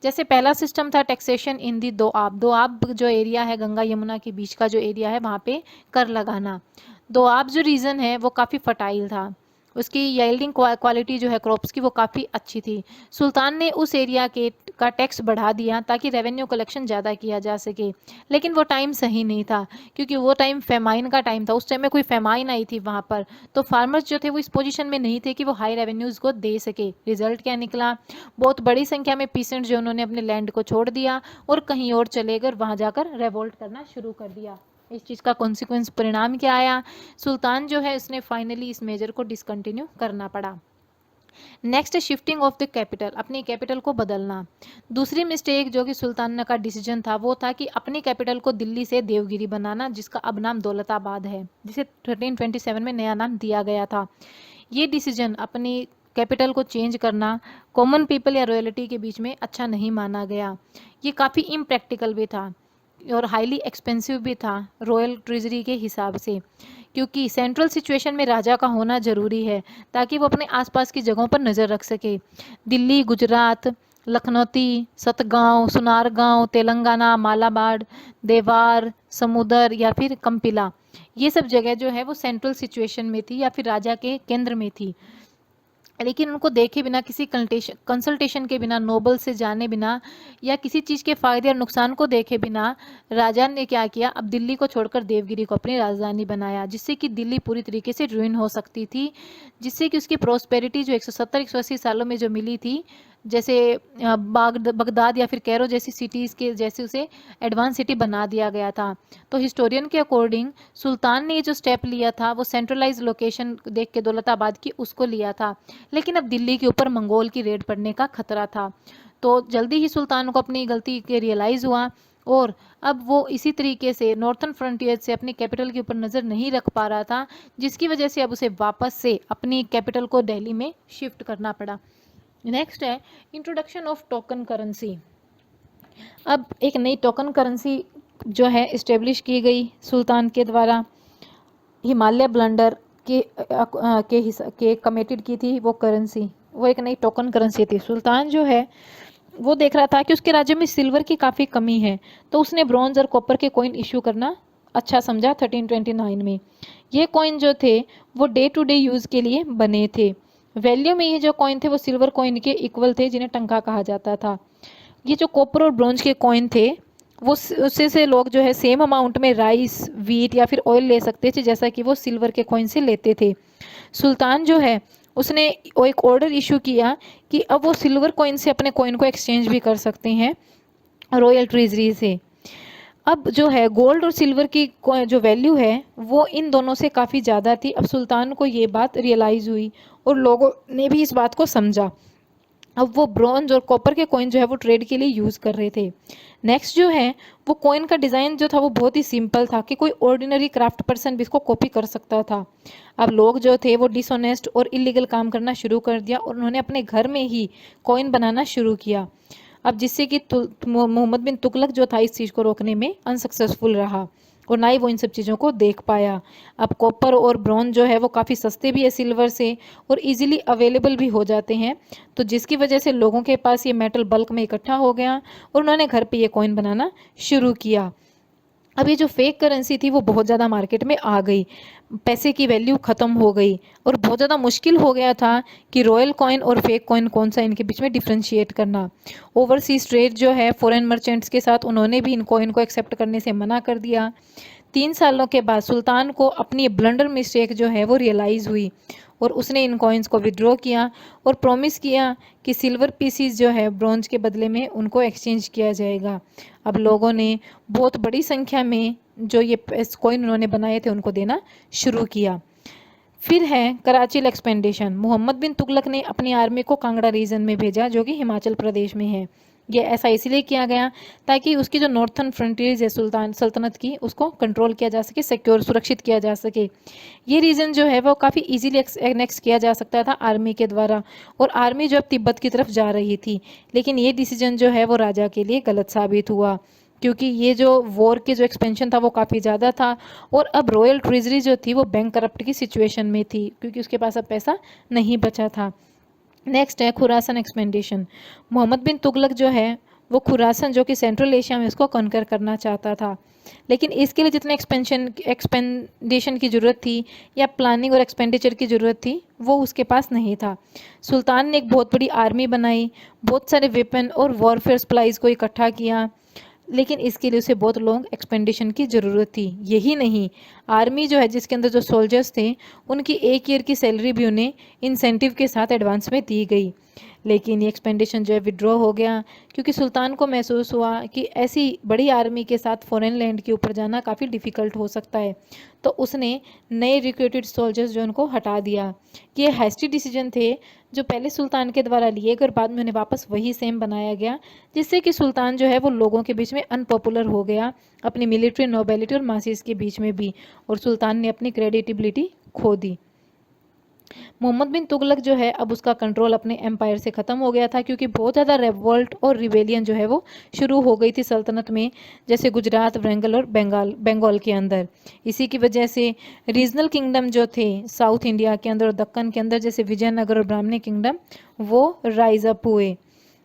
जैसे पहला सिस्टम था टैक्सेशन इन दी दोआब। दोआब जो एरिया है गंगा यमुना के बीच का जो एरिया है वहाँ पे कर लगाना। दोआब जो रीजन है वो काफ़ी फर्टाइल था, उसकी यील्डिंग क्वालिटी जो है क्रॉप्स की वो काफ़ी अच्छी थी। सुल्तान ने उस एरिया के का टैक्स बढ़ा दिया ताकि रेवेन्यू कलेक्शन ज़्यादा किया जा सके, लेकिन वो टाइम सही नहीं था क्योंकि वो टाइम फेमाइन का टाइम था। उस टाइम में कोई फेमाइन आई थी वहाँ पर, तो फार्मर्स जो थे वो इस पोजीशन में नहीं थे कि वो हाई रेवेन्यूज़ को दे सके। रिजल्ट क्या निकला? बहुत बड़ी संख्या में पीसेंट जो उन्होंने अपने लैंड को छोड़ दिया और कहीं और चले गए, वहाँ जाकर रेवोल्ट करना शुरू कर दिया। इस चीज़ का कॉन्सिक्वेंस परिणाम क्या आया? सुल्तान जो है उसने फाइनली इस मेजर को डिसकंटिन्यू करना पड़ा। Next, shifting of the capital, अपनी कैपिटल को बदलना। दूसरी मिस्टेक जो कि सुल्तान का डिसीजन था वो था कि अपनी कैपिटल को दिल्ली से देवगिरी बनाना, जिसका अब नाम दौलताबाद है, जिसे 1327 में नया नाम दिया गया था। ये डिसीजन अपनी कैपिटल को चेंज करना कॉमन पीपल या रॉयल्टी के बीच में अच्छा नहीं माना गया। ये काफ़ी इम्प्रैक्टिकल भी था और हाईली एक्सपेंसिव भी था रॉयल ट्रेजरी के हिसाब से, क्योंकि सेंट्रल सिचुएशन में राजा का होना ज़रूरी है ताकि वो अपने आसपास की जगहों पर नज़र रख सके। दिल्ली, गुजरात, लखनौती, सतगांव, सुनारगांव, तेलंगाना, मालाबार, देवार, समुदर या फिर कंपिला, ये सब जगह जो है वो सेंट्रल सिचुएशन में थी या फिर राजा के केंद्र में थी। लेकिन उनको देखे बिना, किसी कंसल्टेशन के बिना, नोबल से जाने बिना या किसी चीज़ के फायदे और नुकसान को देखे बिना राजा ने क्या किया? अब दिल्ली को छोड़कर देवगिरी को अपनी राजधानी बनाया, जिससे कि दिल्ली पूरी तरीके से रुइन हो सकती थी, जिससे कि उसकी प्रोस्पेरिटी जो 170-180 सालों में जो मिली थी, जैसे बगदाद या फिर कैरो जैसी सिटीज़ के जैसे उसे एडवांस सिटी बना दिया गया था। तो हिस्टोरियन के अकॉर्डिंग सुल्तान ने जो स्टेप लिया था वो सेंट्रलाइज लोकेशन देख के दौलताबाद की उसको लिया था, लेकिन अब दिल्ली के ऊपर मंगोल की रेड पड़ने का खतरा था। तो जल्दी ही सुल्तान को अपनी गलती के रियलाइज़ हुआ और अब वो इसी तरीके से नॉर्थन फ्रंटियर से अपनी कैपिटल के ऊपर नज़र नहीं रख पा रहा था, जिसकी वजह से अब उसे वापस से अपनी कैपिटल को दिल्ली में शिफ्ट करना पड़ा। नेक्स्ट है इंट्रोडक्शन ऑफ टोकन करेंसी। अब एक नई टोकन करेंसी जो है इस्टेब्लिश की गई सुल्तान के द्वारा। हिमालय ब्लंडर के कमेटेड की थी वो करेंसी, वो एक नई टोकन करेंसी थी। सुल्तान जो है वो देख रहा था कि उसके राज्य में सिल्वर की काफ़ी कमी है, तो उसने ब्रॉन्ज और कॉपर के कॉइन इशू करना अच्छा समझा 1329 में। ये कॉइन जो थे वो डे टू डे यूज़ के लिए बने थे। वैल्यू में ये जो कॉइन थे वो सिल्वर कॉइन के इक्वल थे, जिन्हें टंका कहा जाता था। ये जो कॉपर और ब्रॉन्ज के कॉइन थे वो उससे से लोग जो है सेम अमाउंट में राइस, वीट या फिर ऑयल ले सकते थे, जैसा कि वो सिल्वर के कॉइन से लेते थे। सुल्तान जो है उसने वो एक ऑर्डर इशू किया कि अब वो सिल्वर कॉइन से अपने कॉइन को एक्सचेंज भी कर सकते हैं रॉयल ट्रेजरी से। अब जो है गोल्ड और सिल्वर की जो वैल्यू है वो इन दोनों से काफ़ी ज़्यादा थी। अब सुल्तान को ये बात रियलाइज़ हुई और लोगों ने भी इस बात को समझा। अब वो ब्रॉन्ज और कॉपर के कॉइन जो है वो ट्रेड के लिए यूज़ कर रहे थे। नेक्स्ट जो है वो कॉइन का डिज़ाइन जो था वो बहुत ही सिंपल था कि कोई ऑर्डिनरी क्राफ्ट पर्सन भी इसको कॉपी कर सकता था। अब लोग जो थे वो डिसऑनेस्ट और इलीगल काम करना शुरू कर दिया और उन्होंने अपने घर में ही कॉइन बनाना शुरू किया। अब जिससे कि मोहम्मद बिन तुगलक जो था इस चीज़ को रोकने में अनसक्सेसफुल रहा और ना ही वो इन सब चीज़ों को देख पाया। अब कॉपर और ब्रॉन्ज जो है वो काफ़ी सस्ते भी है सिल्वर से और इजीली अवेलेबल भी हो जाते हैं, तो जिसकी वजह से लोगों के पास ये मेटल बल्क में इकट्ठा हो गया और उन्होंने घर पे ये कॉइन बनाना शुरू किया। अब ये जो फेक करेंसी थी वो बहुत ज़्यादा मार्केट में आ गई, पैसे की वैल्यू ख़त्म हो गई और बहुत ज़्यादा मुश्किल हो गया था कि रॉयल कॉइन और फेक कॉइन कौन सा, इनके बीच में डिफ्रेंशिएट करना। ओवरसीज ट्रेड जो है फॉरेन मर्चेंट्स के साथ, उन्होंने भी इन कॉइन को एक्सेप्ट करने से मना कर दिया। 3 सालों के बाद सुल्तान को अपनी ब्लंडर मिस्टेक जो है वो रियलाइज़ हुई और उसने इन कॉइन्स को विड्रॉ किया और प्रॉमिस किया कि सिल्वर पीसीज जो है ब्रॉन्ज के बदले में उनको एक्सचेंज किया जाएगा। अब लोगों ने बहुत बड़ी संख्या में जो ये कॉइन उन्होंने बनाए थे उनको देना शुरू किया। फिर है कराची एक्सपेंडिशन। मोहम्मद बिन तुगलक ने अपनी आर्मी को कांगड़ा रीजन में भेजा जो कि हिमाचल प्रदेश में है। ये ऐसा इसलिए किया गया ताकि उसकी जो नॉर्थन फ्रंटियर्स है सल्तनत की, उसको कंट्रोल किया जा सके, सिक्योर सुरक्षित किया जा सके। ये रीजन जो है वो काफ़ी इजीली एनेक्स किया जा सकता था आर्मी के द्वारा, और आर्मी जो अब तिब्बत की तरफ जा रही थी। लेकिन ये डिसीजन जो है वो राजा के लिए गलत साबित हुआ, क्योंकि ये जो वॉर के जो एक्सपेंशन था वो काफ़ी ज़्यादा था, और अब रॉयल ट्रेजरी जो थी वो बैंक करप्ट की सिचुएशन में थी, क्योंकि उसके पास अब पैसा नहीं बचा था। नेक्स्ट है खुरासन एक्सपेंडिशन। मोहम्मद बिन तुगलक जो है वो खुरासन जो कि सेंट्रल एशिया में उसको कॉन्कर करना चाहता था, लेकिन इसके लिए जितने एक्सपेंडिशन की ज़रूरत थी या प्लानिंग और एक्सपेंडिचर की ज़रूरत थी वो उसके पास नहीं था। सुल्तान ने एक बहुत बड़ी आर्मी बनाई, बहुत सारे वेपन और वॉरफेयर सप्लाईज को इकट्ठा किया, लेकिन इसके लिए उसे बहुत लॉन्ग एक्सपेंडिशन की ज़रूरत थी। यही नहीं, आर्मी जो है जिसके अंदर जो सोल्जर्स थे उनकी एक ईयर की सैलरी भी उन्हें इंसेंटिव के साथ एडवांस में दी गई। लेकिन ये एक्सपेंडिशन जो है विड्रॉ हो गया, क्योंकि सुल्तान को महसूस हुआ कि ऐसी बड़ी आर्मी के साथ फॉरेन लैंड के ऊपर जाना काफ़ी डिफ़िकल्ट हो सकता है, तो उसने नए रिक्रूटेड सोल्जर्स जो उनको हटा दिया। ये हैस्टी डिसीजन थे जो पहले सुल्तान के द्वारा लिए गए और बाद में उन्हें वापस वही सेम बनाया गया, जिससे कि सुल्तान जो है वो लोगों के बीच में अनपॉपुलर हो गया, अपनी मिलिट्री नोबेलिटी और मासिस के बीच में भी, और सुल्तान ने अपनी क्रेडिटेबिलिटी खो दी। मोहम्मद बिन तुगलक जो है अब उसका कंट्रोल अपने एम्पायर से ख़त्म हो गया था, क्योंकि बहुत ज़्यादा रेवोल्ट और रिवेलियन जो है वो शुरू हो गई थी सल्तनत में, जैसे गुजरात, वरंगल और बंगाल के अंदर। इसी की वजह से रीजनल किंगडम जो थे साउथ इंडिया के अंदर और दक्कन के अंदर, जैसे विजयनगर और ब्राह्मणी किंगडम, वो राइज अप हुए।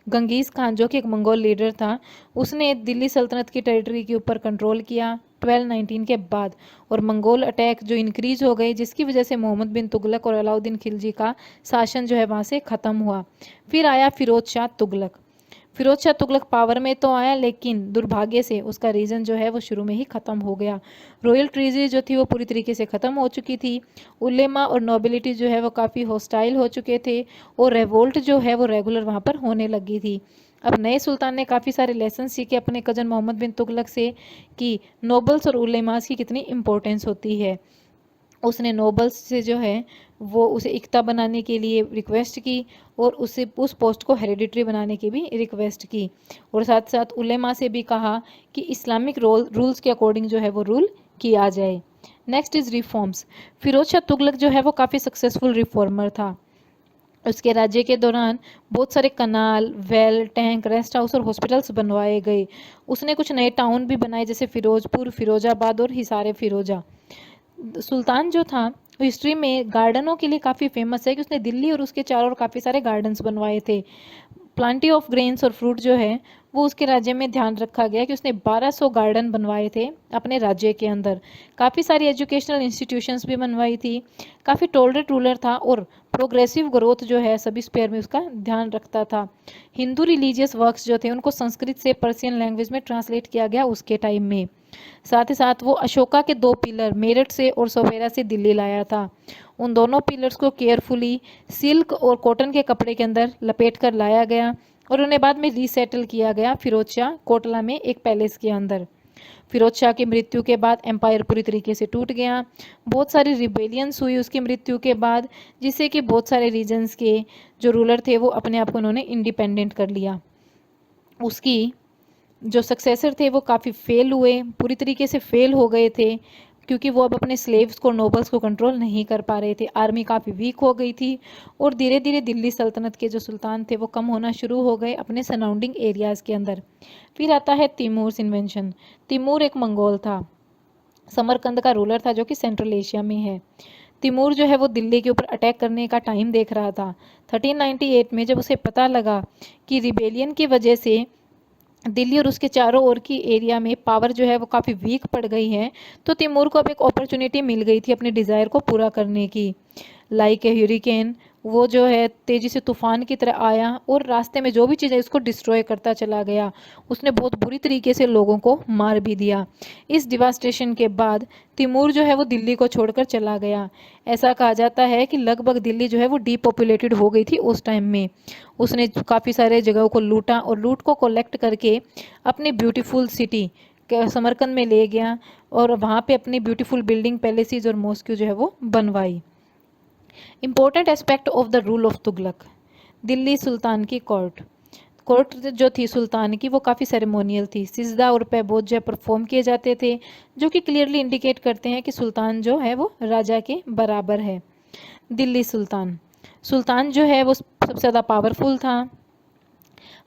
गंगीज खान जो कि एक मंगोल लीडर था, उसने दिल्ली सल्तनत की टेरिटरी के ऊपर कंट्रोल किया 1219 के बाद, और मंगोल अटैक जो इंक्रीज हो गए, जिसकी वजह से मोहम्मद बिन तुगलक और अलाउद्दीन खिलजी का शासन जो है वहाँ से ख़त्म हुआ। फिर आया फिरोज शाह तुगलक। फिरोज शाह तुगलक पावर में तो आया, लेकिन दुर्भाग्य से उसका रीजन जो है वो शुरू में ही ख़त्म हो गया। रॉयल ट्रेजरी जो थी वो पूरी तरीके से ख़त्म हो चुकी थी, उलेमा और नोबिलिटी जो है वो काफ़ी हॉस्टाइल हो चुके थे, और रेवोल्ट जो है वो रेगुलर वहाँ पर होने लगी थी। अब नए सुल्तान ने काफ़ी सारे लेसन सीखे अपने कजन मोहम्मद बिन तुगलक से कि नोबल्स और उलेमास की कितनी इंपॉर्टेंस होती है। उसने नोबल्स से जो है वो उसे इक्ता बनाने के लिए रिक्वेस्ट की, और उसे उस पोस्ट को हेरिडिटरी बनाने की भी रिक्वेस्ट की, और साथ साथ उलेमा से भी कहा कि इस्लामिक रूल्स के अकॉर्डिंग जो है वो रूल किया जाए। Next is reforms. Firoz Shah Tughlaq जो है वो काफ़ी सक्सेसफुल रिफॉर्मर था। उसके राज्य के दौरान बहुत सारे कनाल, वेल, टैंक, रेस्ट हाउस और हॉस्पिटल्स बनवाए गए। उसने कुछ नए टाउन भी बनाए, जैसे फिरोजपुर, फिरोजाबाद और हिसार फिरोजा। सुल्तान जो था हिस्ट्री में गार्डनों के लिए काफ़ी फेमस है, कि उसने दिल्ली और उसके चारों ओर काफ़ी सारे गार्डन्स बनवाए थे। प्लांटी ऑफ ग्रेन्स और फ्रूट जो है वो उसके राज्य में ध्यान रखा गया, कि उसने 1200 गार्डन बनवाए थे अपने राज्य के अंदर। काफ़ी सारी एजुकेशनल इंस्टीट्यूशंस भी बनवाई थी। काफ़ी टॉलरेट रूलर था, और प्रोग्रेसिव ग्रोथ जो है सभी स्पेयर में उसका ध्यान रखता था। हिंदू रिलीजियस वर्क्स जो थे उनको संस्कृत से पर्शियन लैंग्वेज में ट्रांसलेट किया गया उसके टाइम में। साथ ही साथ वो अशोका के 2 पिलर मेरठ से और सोपेरा से दिल्ली लाया था। उन दोनों पिलर्स को केयरफुली सिल्क और कॉटन के कपड़े के अंदर लपेट कर लाया गया, और उन्हें बाद में रीसेटल किया गया फिरोज शाह कोटला में एक पैलेस के अंदर। फिरोज शाह की मृत्यु के बाद एम्पायर पूरी तरीके से टूट गया। बहुत सारी रिबेलियंस हुई उसकी मृत्यु के बाद, जिससे कि बहुत सारे रीजन्स के जो रूलर थे वो अपने आप को उन्होंने इंडिपेंडेंट कर लिया। उसकी जो सक्सेसर थे वो काफ़ी फेल हुए, पूरी तरीके से फेल हो गए थे, क्योंकि वो अब अपने स्लेव्स को, नोबल्स को कंट्रोल नहीं कर पा रहे थे। आर्मी काफ़ी वीक हो गई थी, और धीरे धीरे दिल्ली सल्तनत के जो सुल्तान थे वो कम होना शुरू हो गए अपने सराउंडिंग एरियाज़ के अंदर। फिर आता है तिमूर इन्वेंशन। तिमूर एक मंगोल था, समरकंद का रूलर था, जो कि सेंट्रल एशिया में है। तिमूर जो है वो दिल्ली के ऊपर अटैक करने का टाइम देख रहा था। 1398 में जब उसे पता लगा कि रिबेलियन की वजह से दिल्ली और उसके चारों ओर की एरिया में पावर जो है वो काफ़ी वीक पड़ गई है, तो तिमूर को अब एक अपॉर्चुनिटी मिल गई थी अपने डिज़ायर को पूरा करने की। लाइक ए ह्यूरिकेन, वो जो है तेज़ी से तूफान की तरह आया, और रास्ते में जो भी चीज़ है उसको डिस्ट्रॉय करता चला गया। उसने बहुत बुरी तरीके से लोगों को मार भी दिया। इस डिवास्टेशन के बाद तिमूर जो है वो दिल्ली को छोड़कर चला गया। ऐसा कहा जाता है कि लगभग दिल्ली जो है वो डीपॉपुलेटेड हो गई थी उस टाइम में। उसने काफ़ी सारे जगहों को लूटा, और लूट को कलेक्ट करके अपनी ब्यूटीफुल सिटी समरकंद में ले गया, और वहाँ पे अपनी ब्यूटीफुल बिल्डिंग, पैलेसेस और मॉस्क्यू जो है वो बनवाई। Important aspect of the rule of Tughlaq. Delhi सुल्तान की कोर्ट। कोर्ट जो थी सुल्तान की वो काफ़ी सेरेमोनियल थी। सिजदा और पैबोज जो परफॉर्म किए जाते थे, जो कि क्लियरली इंडिकेट करते हैं कि सुल्तान जो है वो राजा के बराबर है। दिल्ली सुल्तान, सुल्तान जो है वो सबसे ज़्यादा पावरफुल था।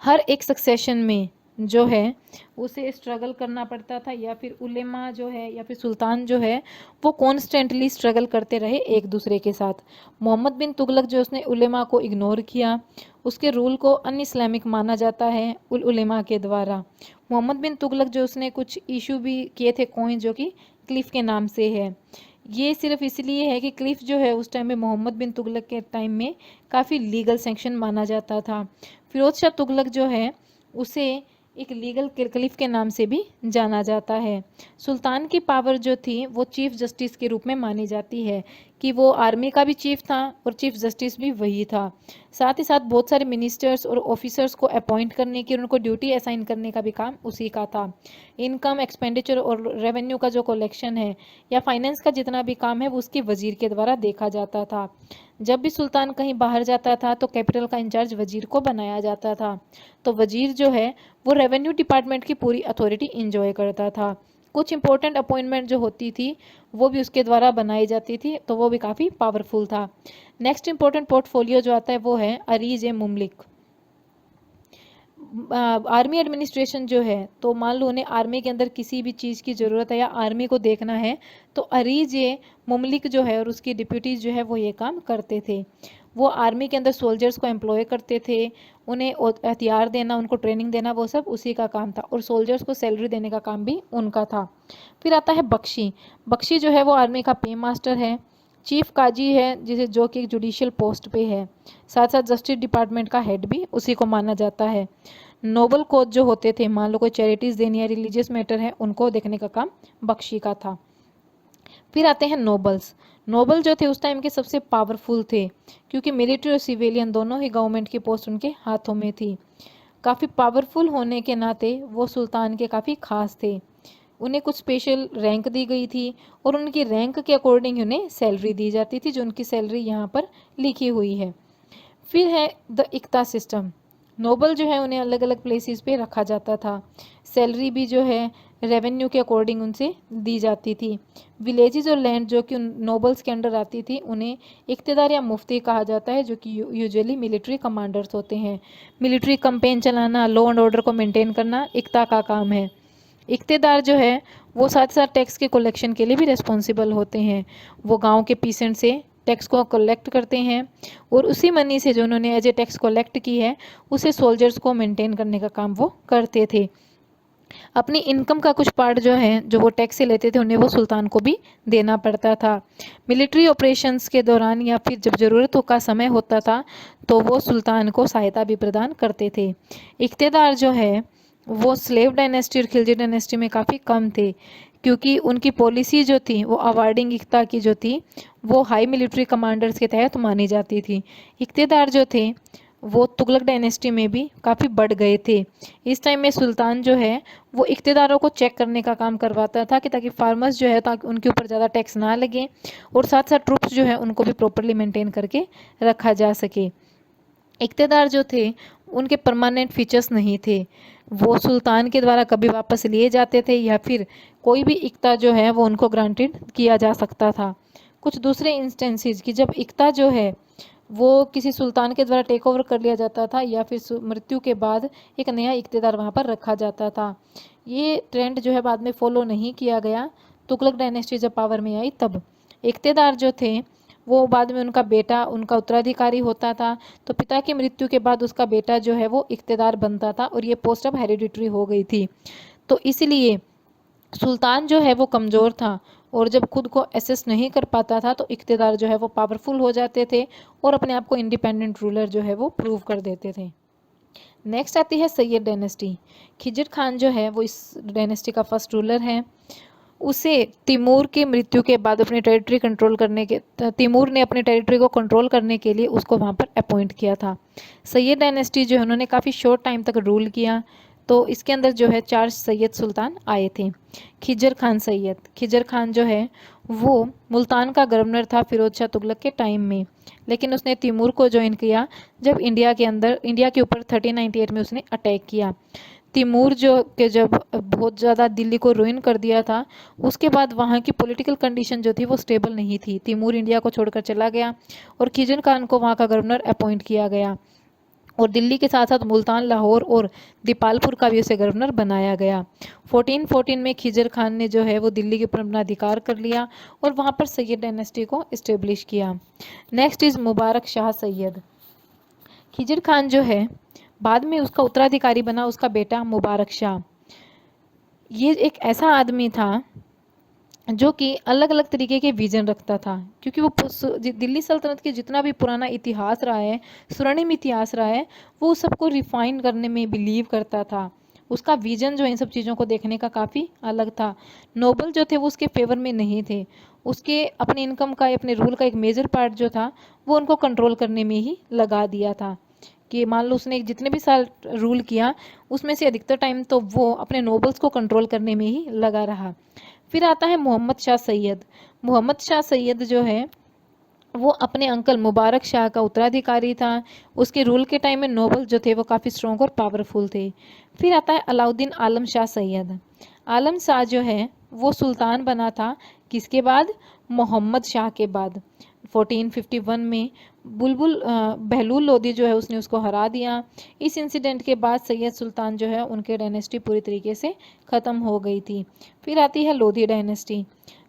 हर एक सक्सेशन में जो है उसे स्ट्रगल करना पड़ता था, या फिर उलेमा जो है या फिर सुल्तान जो है वो कॉन्स्टेंटली स्ट्रगल करते रहे एक दूसरे के साथ। मोहम्मद बिन तुगलक जो उसने उलेमा को इग्नोर किया, उसके रूल को अन इस्लामिक माना जाता है उलेमा के द्वारा। मोहम्मद बिन तुगलक जो उसने कुछ इशू भी किए थे कॉइन, जो कि क्लिफ के नाम से है। ये सिर्फ इसलिए है कि क्लिफ जो है उस टाइम में मोहम्मद बिन तुगलक के टाइम में काफ़ी लीगल सैंक्शन माना जाता था। फिरोज शाह तुगलक जो है उसे एक लीगल क्लिफ के नाम से भी जाना जाता है। सुल्तान की पावर जो थी वो चीफ जस्टिस के रूप में मानी जाती है, कि वो आर्मी का भी चीफ था और चीफ जस्टिस भी वही था। साथ ही साथ बहुत सारे मिनिस्टर्स और ऑफिसर्स को अपॉइंट करने की, उनको ड्यूटी असाइन करने का भी काम उसी का था। इनकम, एक्सपेंडिचर और रेवेन्यू का जो कलेक्शन है या फाइनेंस का जितना भी काम है वो उसके वजीर के द्वारा देखा जाता था। जब भी सुल्तान कहीं बाहर जाता था तो कैपिटल का इंचार्ज वजीर को बनाया जाता था। तो वजीर जो है वो रेवेन्यू डिपार्टमेंट की पूरी अथॉरिटी इंजॉय करता था। कुछ इंपॉर्टेंट अपॉइंटमेंट जो होती थी वो भी उसके द्वारा बनाई जाती थी, तो वो भी काफ़ी पावरफुल था। नेक्स्ट इंपॉर्टेंट पोर्टफोलियो जो आता है वो है अरीज ए मुमलिक। आर्मी एडमिनिस्ट्रेशन जो है, तो मान लो उन्हें आर्मी के अंदर किसी भी चीज़ की ज़रूरत है या आर्मी को देखना है, तो अरीज ए मुमलिक जो है और उसकी डिप्यूटीज जो है वो ये काम करते थे। वो आर्मी के अंदर सोल्जर्स को एम्प्लॉय करते थे, उन्हें हथियार देना, उनको ट्रेनिंग देना, वो सब उसी का काम था, और सोल्जर्स को सैलरी देने का काम भी उनका था। फिर आता है बख्शी। बख्शी जो है वो आर्मी का पे मास्टर है, चीफ काजी है जिसे, जो कि जुडिशियल पोस्ट पे है। साथ साथ जस्टिस डिपार्टमेंट का हेड भी उसी को माना जाता है। नोबल कोच जो होते थे, मान लो कोई चैरिटीज़ देनी है, रिलीजियस मैटर है, उनको देखने का काम बख्शी का था। फिर आते हैं नोबल्स। नोबल जो थे उस टाइम के सबसे पावरफुल थे, क्योंकि मिलिट्री और सिविलियन दोनों ही गवर्नमेंट की पोस्ट उनके हाथों में थी। काफ़ी पावरफुल होने के नाते वो सुल्तान के काफ़ी खास थे। उन्हें कुछ स्पेशल रैंक दी गई थी और उनकी रैंक के अकॉर्डिंग उन्हें सैलरी दी जाती थी, जो उनकी सैलरी यहाँ पर लिखी हुई है। फिर है द इक्ता सिस्टम। नोबल जो है उन्हें अलग अलग प्लेसेस पे रखा जाता था। सैलरी भी जो है रेवेन्यू के अकॉर्डिंग उनसे दी जाती थी। विलेजेस और लैंड जो कि उन नोबल्स के अंडर आती थी उन्हें इख्तियार या मुफ्ती कहा जाता है, जो कि यूजुअली मिलिट्री कमांडर्स होते हैं। मिलिट्री कैंपेन चलाना, लॉ एंड ऑर्डर को मेंटेन करना इक्ता का काम है। इख्तियार जो है वो साथ साथ टैक्स के कलेक्शन के लिए भी रिस्पॉन्सिबल होते हैं। वो गांव के पीसेंट से टैक्स को कलेक्ट करते हैं और उसी मनी से जो उन्होंने एज ए टैक्स कलेक्ट की है उसे सोल्जर्स को मेंटेन करने का काम वो करते थे। अपनी इनकम का कुछ पार्ट जो है जो वो टैक्स से लेते थे उन्हें वो सुल्तान को भी देना पड़ता था। मिलिट्री ऑपरेशंस के दौरान या फिर जब ज़रूरतों का समय होता था तो वो सुल्तान को सहायता भी प्रदान करते थे। इख्तियार जो है वो स्लेव डायनेस्टी और खिलजी डायनेस्टी में काफ़ी कम थे, क्योंकि उनकी पॉलिसी जो थी वो अवार्डिंग इख्ता की जो थी वो हाई मिलिट्री कमांडर्स के तहत मानी जाती थी। इख्तियार जो थे वो तुगलक डायनेस्टी में भी काफ़ी बढ़ गए थे। इस टाइम में सुल्तान जो है वो इख्तियारों को चेक करने का काम करवाता था, कि ताकि फार्मर्स जो है ताकि उनके ऊपर ज़्यादा टैक्स ना लगे, और साथ साथ ट्रूप्स जो है उनको भी प्रॉपरली मेंटेन करके रखा जा सके। इख्तियार जो थे उनके परमानेंट फीचर्स नहीं थे, वो सुल्तान के द्वारा कभी वापस लिए जाते थे या फिर कोई भी इख्ता जो है वो उनको ग्रांटेड किया जा सकता था। कुछ दूसरे इंस्टेंसेस कि जब इख्ता जो है वो किसी सुल्तान के द्वारा टेक ओवर कर लिया जाता था या फिर मृत्यु के बाद एक नया इख्तियार वहाँ पर रखा जाता था। ये ट्रेंड जो है बाद में फॉलो नहीं किया गया। तुगलक डायनेस्टी जब पावर में आई तब इख्तियार जो थे वो बाद में उनका बेटा उनका उत्तराधिकारी होता था, तो पिता की मृत्यु के बाद उसका बेटा जो है वो इख्तियार बनता था और ये पोस्ट अब हेरिडिटरी हो गई थी। तो इसलिए सुल्तान जो है वो कमज़ोर था और जब खुद को एसेस नहीं कर पाता था तो इख्तियार जो है वो पावरफुल हो जाते थे और अपने आप को इंडिपेंडेंट रूलर जो है वो प्रूव कर देते थे। नेक्स्ट आती है सैयद डायनेस्टी। खिजर खान जो है वो इस डायनेस्टी का फर्स्ट रूलर है। उसे तिमूर की मृत्यु के बाद अपनी टेरिटरी कंट्रोल करने के तिमूर ने अपनी टेरिटरी को कंट्रोल करने के लिए उसको वहाँ पर अपॉइंट किया था। सैयद डायनेस्टी जो है उन्होंने काफ़ी शॉर्ट टाइम तक रूल किया, तो इसके अंदर जो है 4 सैयद सुल्तान आए थे। खिजर खान सैयद, खिजर खान जो है वो मुल्तान का गवर्नर था फिरोज शाह तुगलक के टाइम में, लेकिन उसने तैमूर को ज्वाइन किया जब इंडिया के ऊपर 1398 में उसने अटैक किया। तैमूर जो कि जब बहुत ज़्यादा दिल्ली को रुइन कर दिया था, उसके बाद वहाँ की पॉलिटिकल कंडीशन जो थी वो स्टेबल नहीं थी। तैमूर इंडिया को छोड़कर चला गया और खिजर खान को वहाँ का गवर्नर अपॉइंट किया गया और दिल्ली के साथ साथ मुल्तान, लाहौर और दीपालपुर का भी उसे गवर्नर बनाया गया। 1414 में खिजर खान ने जो है वो दिल्ली के ऊपर अपना अधिकार कर लिया और वहाँ पर सैयद डायनेस्टी को इस्टेब्लिश किया। Next is Mubarak Shah Syed. खिजर खान जो है बाद में उसका उत्तराधिकारी बना उसका बेटा मुबारक शाह। ये एक ऐसा आदमी था जो कि अलग अलग तरीके के विजन रखता था, क्योंकि वो दिल्ली सल्तनत के जितना भी पुराना इतिहास रहा है, स्वर्णिम इतिहास रहा है, वो उस सबको रिफाइन करने में बिलीव करता था। उसका विजन जो इन सब चीज़ों को देखने का काफ़ी अलग था। नोबल जो थे वो उसके फेवर में नहीं थे। उसके अपने इनकम का, अपने रूल का एक मेजर पार्ट जो था वो उनको कंट्रोल करने में ही लगा दिया था। कि मान लो उसने जितने भी साल रूल किया उसमें से अधिकतर टाइम तो वो अपने नोबल्स को कंट्रोल करने में ही लगा रहा। फिर आता है मोहम्मद शाह सैयद। मोहम्मद शाह सैयद जो है वो अपने अंकल मुबारक शाह का उत्तराधिकारी था। उसके रूल के टाइम में नोबल जो थे वो काफ़ी स्ट्रॉन्ग और पावरफुल थे। फिर आता है अलाउद्दीन आलम शाह सैयद। आलम शाह जो है वो सुल्तान बना था किसके बाद? मोहम्मद शाह के बाद। 1451 में बहलूल लोदी जो है उसने उसको हरा दिया। इस इंसिडेंट के बाद सैयद सुल्तान जो है उनके डायनेस्टी पूरी तरीके से ख़त्म हो गई थी। फिर आती है लोधी डायनेस्टी।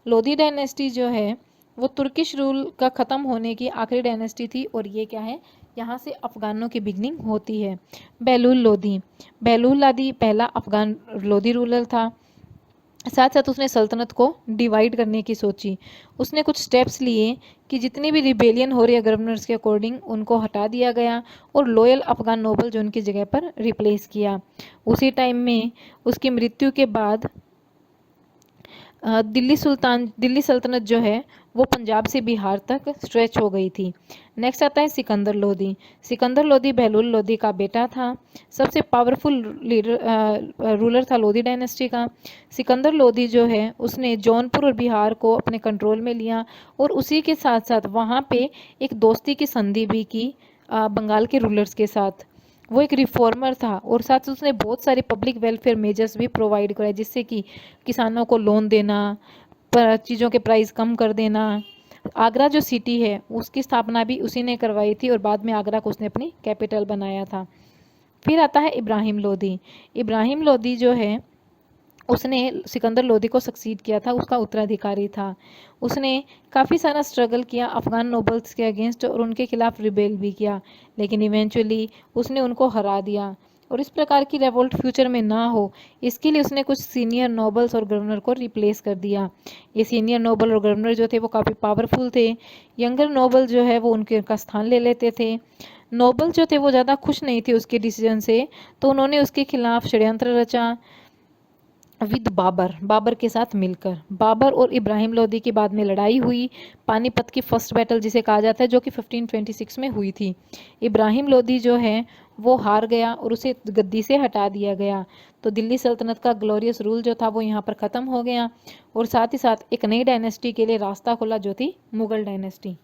लोधी डायनेस्टी जो है वो तुर्किश रूल का ख़त्म होने की आखिरी डायनेस्टी थी और ये क्या है, यहाँ से अफ़गानों की बिगनिंग होती है। बहलूल लोधी, बहलूल लोधी पहला अफ़गान लोधी रूलर था। साथ साथ उसने सल्तनत को डिवाइड करने की सोची। उसने कुछ स्टेप्स लिए कि जितनी भी रिबेलियन हो रही है गवर्नर्स के अकॉर्डिंग उनको हटा दिया गया और लॉयल अफ़गान नोबल जो उनकी जगह पर रिप्लेस किया। उसी टाइम में उसकी मृत्यु के बाद दिल्ली सल्तनत जो है वो पंजाब से बिहार तक स्ट्रेच हो गई थी। नेक्स्ट आता है सिकंदर लोधी। सिकंदर लोधी बहलूल लोधी का बेटा था। सबसे पावरफुल रूलर था लोधी डायनेस्टी का। सिकंदर लोधी जो है उसने जौनपुर और बिहार को अपने कंट्रोल में लिया और उसी के साथ साथ वहाँ पे एक दोस्ती की संधि भी की बंगाल के रूलर्स के साथ। वो एक रिफॉर्मर था और साथ उसने बहुत सारे पब्लिक वेलफेयर मेजर्स भी प्रोवाइड कराए, जिससे कि किसानों को लोन देना, पर चीज़ों के प्राइस कम कर देना। आगरा जो सिटी है उसकी स्थापना भी उसी ने करवाई थी और बाद में आगरा को उसने अपनी कैपिटल बनाया था। फिर आता है इब्राहिम लोधी। इब्राहिम लोधी जो है उसने सिकंदर लोधी को सक्सीड किया था, उसका उत्तराधिकारी था। उसने काफ़ी सारा स्ट्रगल किया अफ़गान नोबल्स के अगेंस्ट और उनके खिलाफ रिबेल भी किया, लेकिन इवेंचुअली उसने उनको हरा दिया। और इस प्रकार की रेवोल्ट फ्यूचर में ना हो इसके लिए उसने कुछ सीनियर नोबल्स और गवर्नर को रिप्लेस कर दिया। ये सीनियर नोबल और गवर्नर जो थे वो काफ़ी पावरफुल थे। यंगर नोबल जो है वो उनके का स्थान ले लेते थे। नोबल जो थे वो ज़्यादा खुश नहीं थे उसके डिसीजन से, तो उन्होंने उसके खिलाफ षड्यंत्र रचा विद बाबर के साथ मिलकर। बाबर और इब्राहिम लोदी की बाद में लड़ाई हुई, पानीपत की फर्स्ट बैटल जिसे कहा जाता है, जो कि 1526 में हुई थी। इब्राहिम लोदी जो है वो हार गया और उसे गद्दी से हटा दिया गया। तो दिल्ली सल्तनत का ग्लोरियस रूल जो था वो यहाँ पर ख़त्म हो गया और साथ ही साथ एक नई डायनेस्टी के लिए रास्ता खुला जो थी मुग़ल डायनेस्टी।